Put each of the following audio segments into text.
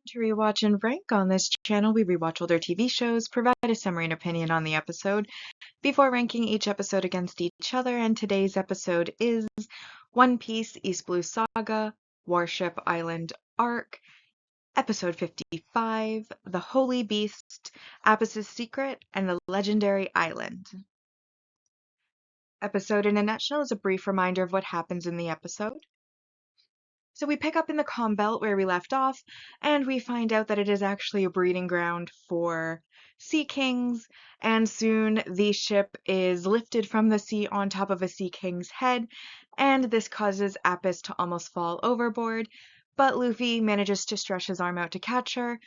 to Rewatch and Rank. On this channel, we rewatch older TV shows, provide a summary and opinion on the episode before ranking each episode against each other, and today's episode is One Piece East Blue Saga, Warship Island Arc, Episode 55, The Holy Beast, Apis' Secret, and the Legendary Island. Episode in a nutshell is a brief reminder of what happens in the episode. So we pick up in the calm belt where we left off, and we find out that it is actually a breeding ground for sea kings, and soon the ship is lifted from the sea on top of a sea king's head, and this causes Apis to almost fall overboard, but Luffy manages to stretch his arm out to catch her,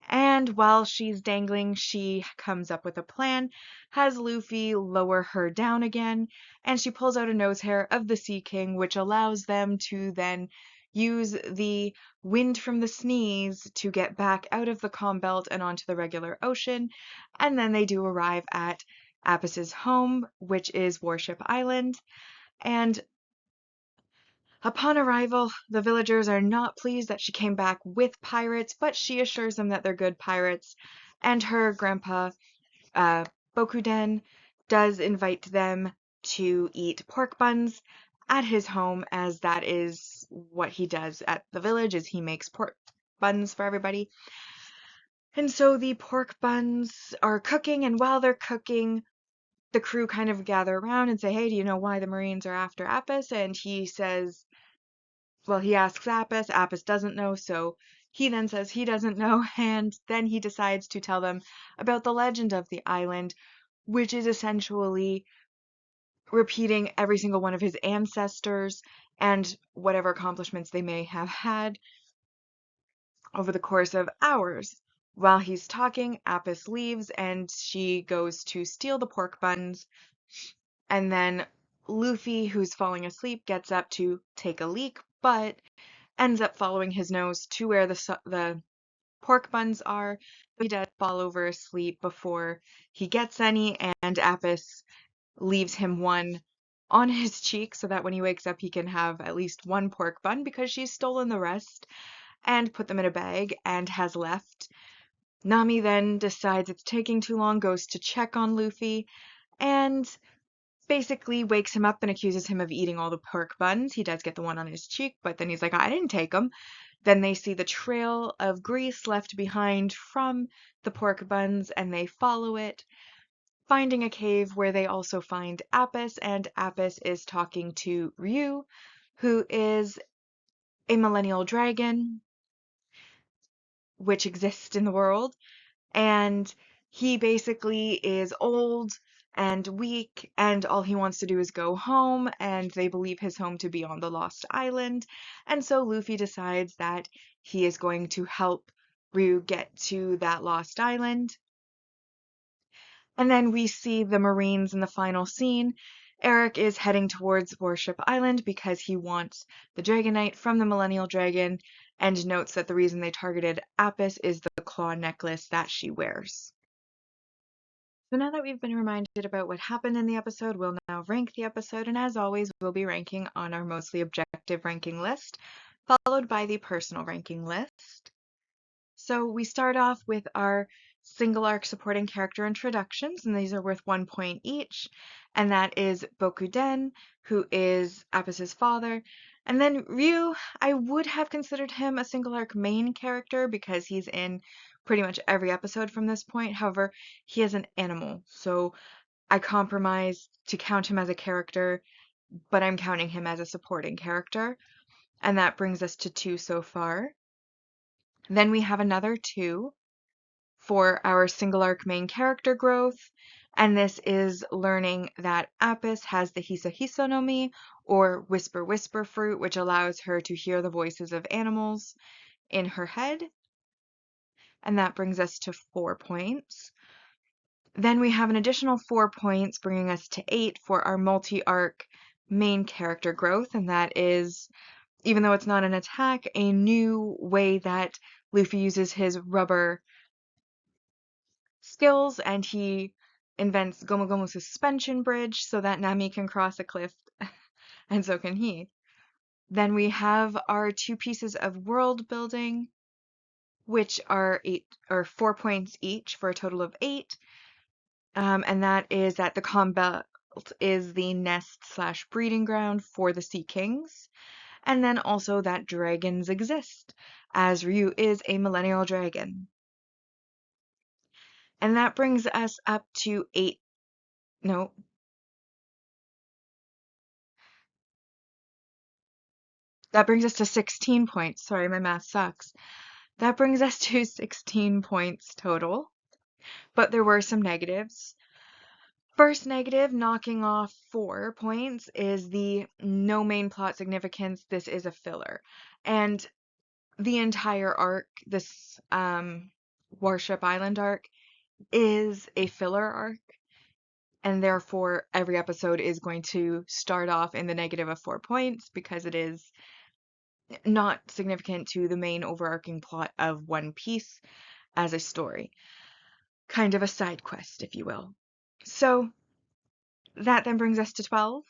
and while she's dangling, she comes up with a plan, has Luffy lower her down again, and she pulls out a nose hair of the Sea King, which allows them to then use the wind from the sneeze to get back out of the calm belt and onto the regular ocean, and then they do arrive at Apis' home, which is Warship Island, and upon arrival, the villagers are not pleased that she came back with pirates, but she assures them that they're good pirates, and her grandpa, Bokuden, does invite them to eat pork buns at his home, as that is what he does at the village, is he makes pork buns for everybody. And so the pork buns are cooking, and while they're cooking, the crew kind of gather around and say, hey, do you know why the Marines are after Apis? And he says, well, he asks Apis. Apis doesn't know, so he then says he doesn't know, and then he decides to tell them about the legend of the island, which is essentially repeating every single one of his ancestors and whatever accomplishments they may have had over the course of hours. While he's talking, Apis leaves, and she goes to steal the pork buns, and then Luffy, who's falling asleep, gets up to take a leak, but ends up following his nose to where the pork buns are. He does fall over asleep before he gets any, and Apis leaves him one on his cheek so that when he wakes up he can have at least one pork bun, because she's stolen the rest and put them in a bag and has left. Nami then decides it's taking too long, goes to check on Luffy, and basically wakes him up and accuses him of eating all the pork buns. He does get the one on his cheek, but then he's like, I didn't take them. Then they see the trail of grease left behind from the pork buns, and they follow it, finding a cave where they also find Apis, and Apis is talking to Ryu, who is a millennial dragon, which exists in the world, and he basically is old and weak, and all he wants to do is go home, and they believe his home to be on the Lost Island, and so Luffy decides that he is going to help Ryu get to that Lost Island. And then we see the Marines in the final scene. Eric is heading towards Warship Island because he wants the Dragonite from the Millennial Dragon, and notes that the reason they targeted Apis is the claw necklace that she wears. So now that we've been reminded about what happened in the episode, we'll now rank the episode, and as always, we'll be ranking on our mostly objective ranking list, followed by the personal ranking list. So we start off with our single arc supporting character introductions, and these are worth 1 point each, and that is Bokuden, who is Apis' father, and then Ryu. I would have considered him a single arc main character because he's in pretty much every episode from this point. However, he is an animal, so I compromised to count him as a character, but I'm counting him as a supporting character, and that brings us to 2 so far. Then we have another 2 for our single arc main character growth, and this is learning that Apis has the Hisa Hisa no Mi, or Whisper Whisper fruit, which allows her to hear the voices of animals in her head, and that brings us to 4 points. Then we have an additional 4 points, bringing us to 8 for our multi-arc main character growth, and that is, even though it's not an attack, a new way that Luffy uses his rubber skills, and he invents Gomu Gomu suspension bridge so that Nami can cross a cliff, and so can he. Then we have our 2 pieces of world building, which are 4 points each for a total of 8. And that is that the calm belt is the nest slash breeding ground for the Sea Kings. And then also that dragons exist, as Ryu is a millennial dragon. And that brings us up to 8. No, that brings us to 16 points. Sorry, my math sucks. That brings us to 16 points total. But there were some negatives. First negative, knocking off 4 points, is the no main plot significance. This is a filler. And the entire arc, this Warship Island arc, is a filler arc. And therefore, every episode is going to start off in the negative of 4 points because it is not significant to the main overarching plot of One Piece as a story. Kind of a side quest, if you will. So that then brings us to 12.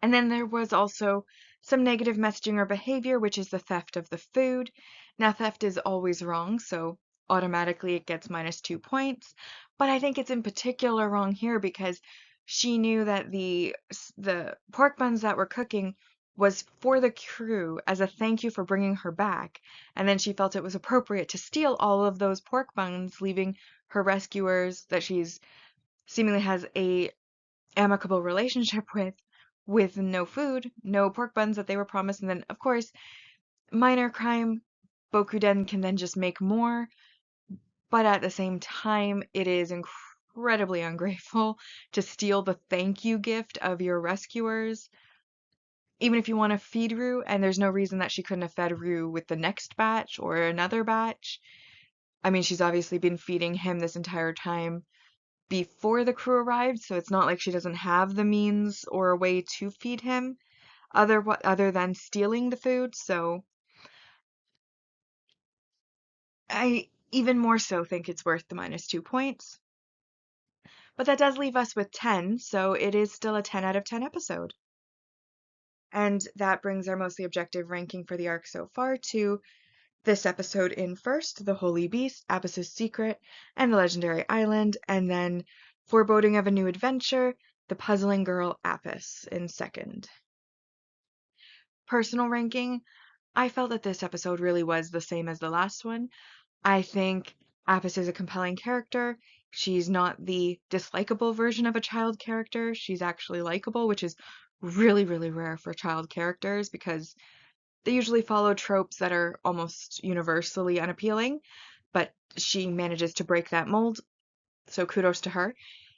And then there was also some negative messaging or behavior, which is the theft of the food. Now, theft is always wrong, so automatically it gets -2 points. But I think it's in particular wrong here because she knew that the pork buns that were cooking was for the crew as a thank you for bringing her back. And then she felt it was appropriate to steal all of those pork buns, leaving her rescuers that she's seemingly has a amicable relationship with no food, no pork buns that they were promised, and then of course, minor crime, Bokuden can then just make more, but at the same time, it is incredibly ungrateful to steal the thank you gift of your rescuers. Even if you want to feed Rue, and there's no reason that she couldn't have fed Rue with the next batch or another batch. I mean, she's obviously been feeding him this entire time before the crew arrived, so it's not like she doesn't have the means or a way to feed him other than stealing the food. So I even more so think it's worth the -2 points. But that does leave us with 10, so it is still a 10 out of 10 episode. And that brings our mostly objective ranking for the arc so far to this episode in first, The Holy Beast, Abyss's Secret, and the Legendary Island, and then Foreboding of a New Adventure, The Puzzling Girl Apis in second. Personal ranking, I felt that this episode really was the same as the last one. I think Apis is a compelling character. She's not the dislikable version of a child character. She's actually likable, which is really, really rare for child characters because they usually follow tropes that are almost universally unappealing, but she manages to break that mold, so kudos to her.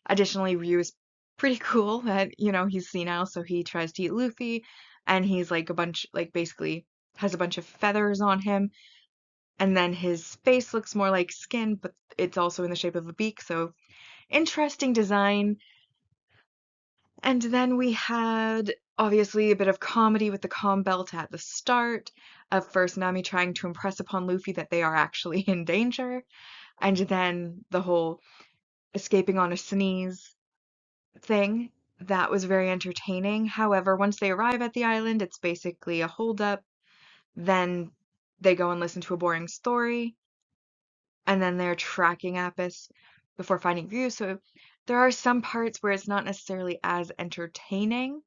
Additionally, Ryu is pretty cool that, he's senile, so he tries to eat Luffy, and he's like basically has a bunch of feathers on him, and then his face looks more like skin, but it's also in the shape of a beak, so interesting design. And then we had obviously a bit of comedy with the comm belt at the start of first Nami trying to impress upon Luffy that they are actually in danger, and then the whole escaping on a sneeze thing. That was very entertaining. However, once they arrive at the island, it's basically a holdup. Then they go and listen to a boring story, and then they're tracking Apis before finding Ryu. So there are some parts where it's not necessarily as entertaining,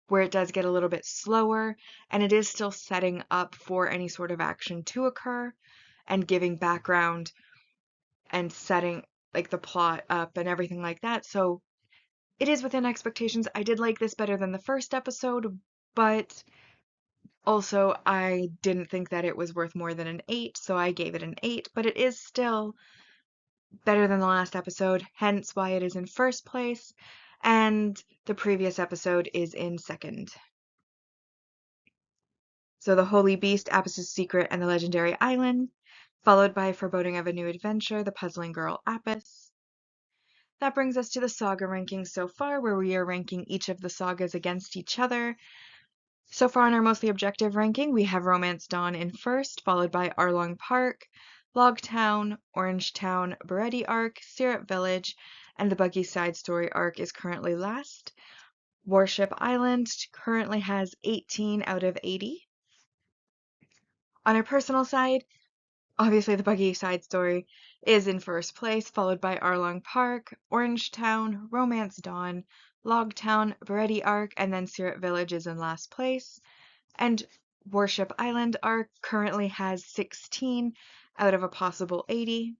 where it does get a little bit slower, and it is still setting up for any sort of action to occur and giving background and setting like the plot up and everything like that. So it is within expectations. I did like this better than the first episode, but also I didn't think that it was worth more than an 8, so I gave it an 8, but it is still better than the last episode, hence why it is in first place, and the previous episode is in second. So The Holy Beast, Apis' Secret, and the Legendary Island, followed by Foreboding of a New Adventure, The Puzzling Girl Apis. That brings us to the saga rankings so far, where we are ranking each of the sagas against each other. So far in our mostly objective ranking, we have Romance Dawn in first, followed by Arlong Park, Logtown, Orangetown, Baretti Arc, Syrup Village, and the Buggy Side Story arc is currently last. Warship Island currently has 18 out of 80. On our personal side, Obviously, the Buggy Side Story is in first place, followed by Arlong Park, Orange Town, Romance Dawn, Logtown, Baretti Arc, and then Sirat Village is in last place. And Warship Island Arc currently has 16 out of a possible 80.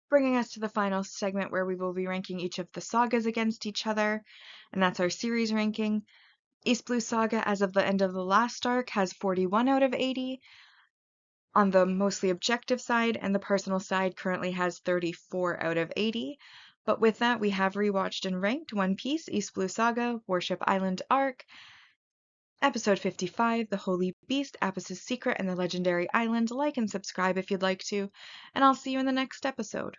Bringing us to the final segment where we will be ranking each of the sagas against each other, and that's our series ranking. East Blue Saga, as of the end of the last arc, has 41 out of 80 on the mostly objective side, and the personal side currently has 34 out of 80. But with that, we have rewatched and ranked One Piece, East Blue Saga, Warship Island Arc, Episode 55, The Holy Beast, Apis' Secret, and the Legendary Island. Like and subscribe if you'd like to, and I'll see you in the next episode.